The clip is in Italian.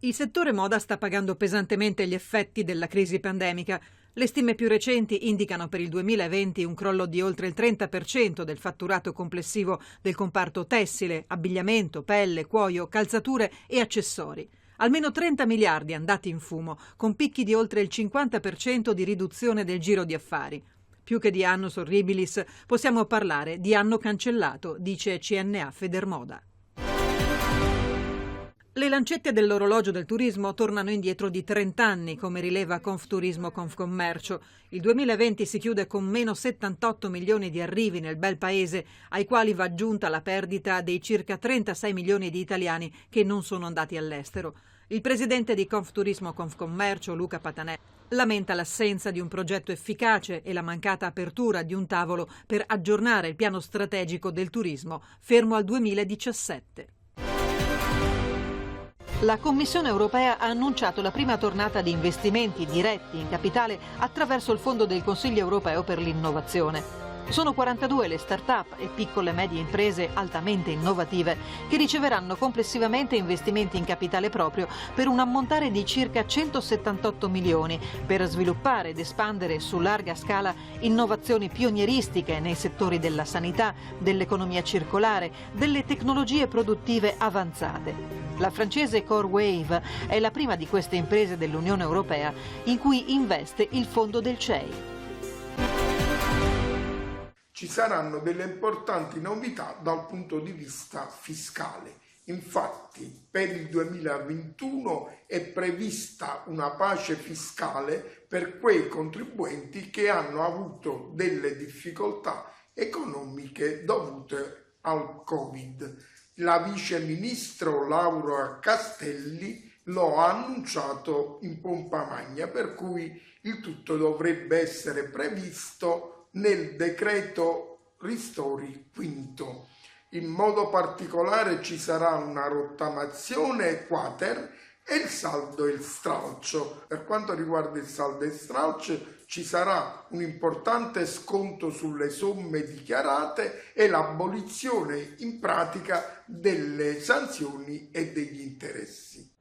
Il settore moda sta pagando pesantemente gli effetti della crisi pandemica. Le stime più recenti indicano per il 2020 un crollo di oltre il 30% del fatturato complessivo del comparto tessile, abbigliamento, pelle, cuoio, calzature e accessori. Almeno 30 miliardi andati in fumo, con picchi di oltre il 50% di riduzione del giro di affari. Più che di annus horribilis, possiamo parlare di anno cancellato, dice CNA Federmoda. Le lancette dell'orologio del turismo tornano indietro di 30 anni, come rileva Confturismo Confcommercio. Il 2020 si chiude con meno 78 milioni di arrivi nel bel paese, ai quali va aggiunta la perdita dei circa 36 milioni di italiani che non sono andati all'estero. Il presidente di Confturismo Confcommercio, Luca Patanè, lamenta l'assenza di un progetto efficace e la mancata apertura di un tavolo per aggiornare il piano strategico del turismo, fermo al 2017. La Commissione europea ha annunciato la prima tornata di investimenti diretti in capitale attraverso il Fondo del Consiglio europeo per l'innovazione. Sono 42 le start-up e piccole e medie imprese altamente innovative che riceveranno complessivamente investimenti in capitale proprio per un ammontare di circa 178 milioni per sviluppare ed espandere su larga scala innovazioni pionieristiche nei settori della sanità, dell'economia circolare, delle tecnologie produttive avanzate. La francese CoreWave è la prima di queste imprese dell'Unione Europea in cui investe il fondo del CEI. Ci saranno delle importanti novità dal punto di vista fiscale. Infatti, per il 2021 è prevista una pace fiscale per quei contribuenti che hanno avuto delle difficoltà economiche dovute al Covid. La vice ministro Laura Castelli lo ha annunciato in pompa magna, per cui il tutto dovrebbe essere previsto nel decreto ristori quinto. In modo particolare ci sarà una rottamazione quater e il saldo e il stralcio. Per quanto riguarda il saldo e il stralcio ci sarà un importante sconto sulle somme dichiarate e l'abolizione in pratica delle sanzioni e degli interessi.